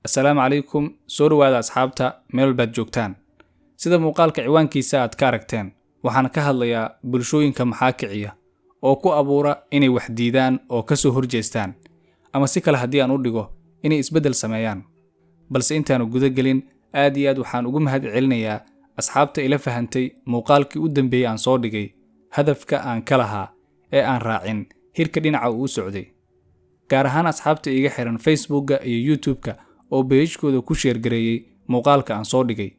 Assalaamu calaykum, soo dhawaada asxaabta meel baad joogtaan. Sida muuqaalka ciwaankiisa aad ka aragteen, waxaan ka hadlayaa bulshooyinka maxaa kiciya oo ku abuura inay wax diidaan oo ka soo horjeestaan, ama si kale haddii aan u dhigo inay isbeddel sameeyaan. Balse intaanu guda gelin, aad iyo aad waxaan ugu mahad celinayaa asxaabta ila fahantay muuqaalkii u dambeeyay aan soo dhigay, hadafka aan ka lahaa ee aan raacin hirka dhinaca uu socday. Gaar ahaan asxaabta iga xiran Facebookga iyo YouTube-ka oo page-kooda ku share gareeyay muuqaalka aan soo dhigay.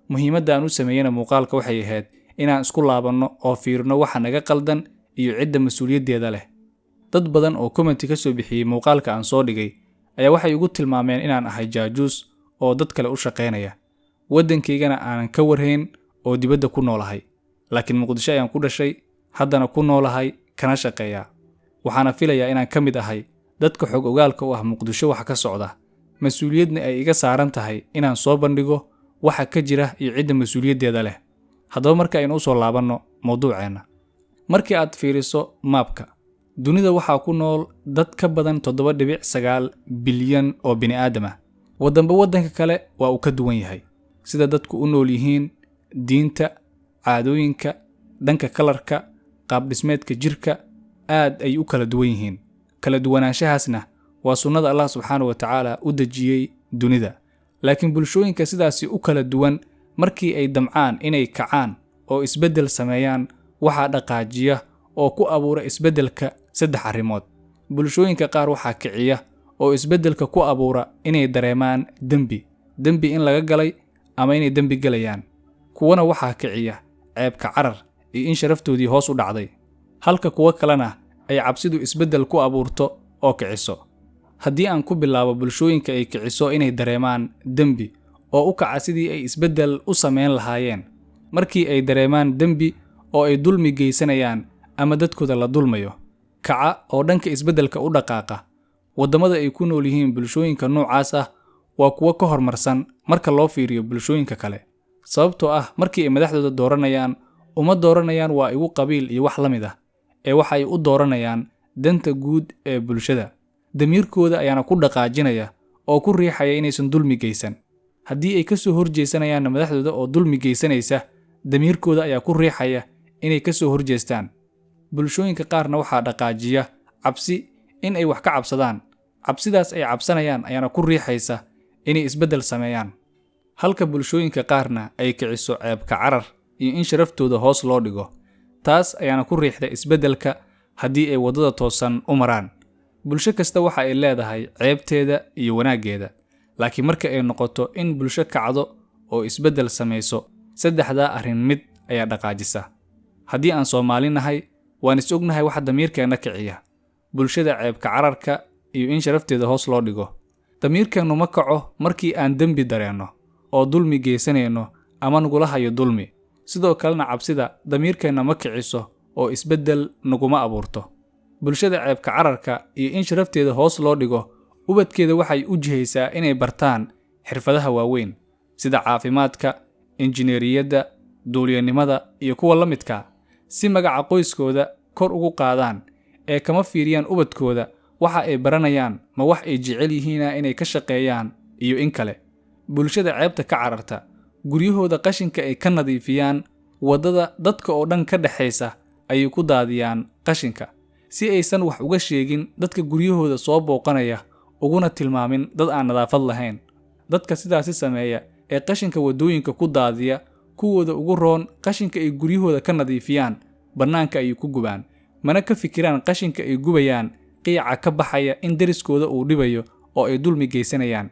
Muhiimadda aan u sameeyana muuqaalka waxay ahayd inaan isku laabanno oo fiirno waxa naga qaldan iyo cidda mas'uuliyaddeeda leh. Dad badan oo comment ka soo bixiyay muuqaalka aan soo dhigay ayaa waxay ugu tilmaameen inaan ahay jaajuus oo dad kale u shaqeynaya. Waddankaygana aanan ka warhayn oo dibadda ku noolahay. Laakiin Muqdisho ayaan ku dhashay, haddana ku noolahay, kana shaqeeyaa. Waxaana filayaa inaan ka mid ahay dadka xog ogaalka u ah Muqdisho waxa ka socda. Mas'uuliyadna ay iga saaran tahay inaan soo bandhigo waxa ka jira iyo cidda mas'uuliyaddeeda leh. Haddaba marka aynu u soo laabanno mowduuceena. Markii aad fiiriso maapka, dunida waxaa ku nool dad ka badan 7.9 bilyan oo bini'aadam ah. Waddanka kale waa uu ka duwan yahay. Sida dadku u nool yihiin, diinta, caadooyinka, dhanka kalarka, qaab dhismeedka jirka, aad ay u kala duwan yihiin. Kala duwanaanshahaasna waa sunnada Allah subxaanahu wa ta'ala u dejiyay dunida. Laakiin bulshooyinka sidaasi u kala duwan markii ay damcaan inay kacaan oo isbeddel sameeyaan, waxaa dhaqaajiya oo ku abuura isbeddelka 3 arrimood. Bulshooyinka qaar waxaa kiciya oo isbeddelka ku abuura inay dareemaan dembi in laga galay ama inay dembi galayaan. Kuwana waxaa kiciya ceebka carar iyo in sharaftoodii hoos u dhacday. Halka kuwa kalena ay cabsidu isbeddel ku abuurto oo kiciso. Haddii aan ku bilaabo bulshooyinka ay kiciso inay dareemaan dembi oo u kaca sidii ay isbeddel u sameyn lahaayeen. Markii ay dareemaan dembi oo ay dulmi geysanayaan ama dadkooda la dulmayo, kaca oo dhanka isbeddelka u dhaqaaqa. Waddamada ay ku nool yihiin bulshooyinka noocaas ah waa kuwa ka hormarsan marka loo fiiriyo bulshooyinka kale. Sababtoo ah markii ay madaxdooda dooranayaan, uma dooranayaan waa igu qabiil iyo wax la mid ah, ee waxa ay u dooranayaan danta guud ee bulshada. Damiirkooda ayaana ku dhaqaajinaya oo ku riixaya inaysan dulmi geysan. Haddii ay ka soo horjeesanayaan madaxdooda oo dulmi geysanaysa, damiirkooda ayaa ku riixaya inay ka soo horjeestaan. Bulshooyinka qaarna waxaa dhaqaajiya cabsi in ay wax ka cabsadaan. Cabsidaas ay cabsanayaan ayaana ku riixaysa inay isbeddel sameeyaan. Halka bulshooyinka qaarna ay kiciso ceebka carar iyo in sharaftooda hoos loo dhigo. Taas ayaana ku riixda isbeddelka haddii ay waddada toosan u maraan. Bulsho kasta waxa ay leedahay ceebteeda iyo wanaaggeeda. Laakiin marka ay noqoto in bulsho kacdo oo isbeddel sameyso, 3 arrin mid ayaa dhaqaajisa. Haddii aan Soomaali nahay, waan is ognahay waxa damiirkeena kiciya. Bulshada ceebka cararka iyo in sharafteeda hoos loo dhigo. Damiirkeenu ma kaco markii aan dembi dareeno oo dulmi geysanayno ama nagula hayo dulmi. Sidoo kalena cabsida damiirkeena ma kiciso oo isbeddel naguma abuurto. Bulshada ceebka cararka iyo in sharafteeda hoos loo dhigo, ubadkeeda waxay u jihaysaa inay bartaan xirfadaha waaweyn sida caafimaadka, injineeriyadda, duuliyanimada iyo kuwa la midka, si magaca qoyskooda kor ugu qaadaan ee kama fiiriyaan ubadkooda waxa ay baranayaan ma wax ay jecel yihiin inay ka shaqeeyaan iyo in kale. Bulshada ceebta ka cararta, guryahooda qashinka ay ka nadiifiyaan, waddada dadka oo dhan ka dhaxaysa ayay ku daadiyaan qashinka si aysan wax uga sheegin dadka guryahooda soo booqanaya, uguna tilmaamin dad aan nadaafad lahayn. Dadka sidaasi sameeya ee qashinka waddooyinka ku daadiya, kuwooda ugu roon qashinka ay guryahooda ka nadiifiyaan, bannaanka ayay ku gubaan. Mana ka fikiraan qashinka ay gubayaan qiica ka baxaya in deriskooda uu dhibayo oo ay dulmi geysanayaan.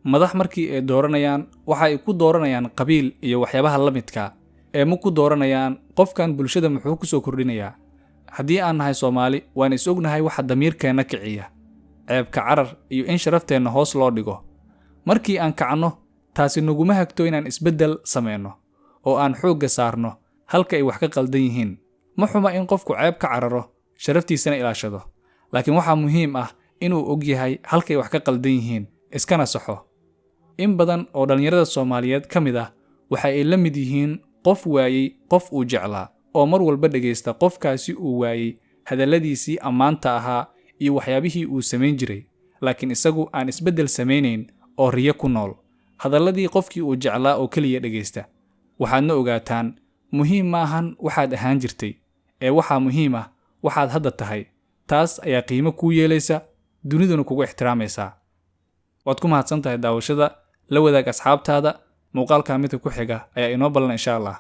Madax markii ay dooranayaan, waxa ay ku dooranayaan qabiil iyo waxyaabaha la midka, ee ma ku dooranayaan qofkan bulshada muxuu ku soo kordhinayaa. Haddii aan nahay Soomaali, waan is ognahay waxa damiirkeena kiciya. Ceebka carar iyo in sharafteena hoos loo dhigo. Markii aan kacno, taasi naguma hagto inaan isbeddel sameyno oo aan xoogga saarno halka ay wax ka qaldan yihiin. Ma xuma in qofku ceeb ka cararo, sharaftiisana ilaashado. Laakiin waxaa muhiim ah inuu og yahay halka ay wax ka qaldan yihiin, iskana saxo. In badan oo dhalinyarada Soomaaliyeed ka mid ah waxa ay la mid yihiin qof waayay qof uu jeclaa oo mar walba dhageysta qofkaasi uu waayay hadalladiisii ammaanta ahaa iyo waxyaabihii uu sameyn jiray, laakiin isagu aan isbeddel sameynayn oo riyo ku nool, hadalladii qofkii uu jeclaa oo keliya dhegaysta. waxaadna ogaataan muhiim maahan waxaad ahaan jirtay, ee waxaa muhiim ah waxaad hadda tahay. taas ayaa qiimo kuu yeelaysa, duniduna kugu ixtiraamaysaa. waad ku mahadsan tahay daawashada. la wadaag asxaabtaada. muuqaalka midka ku xiga ayaa inoo ballan insha Allah.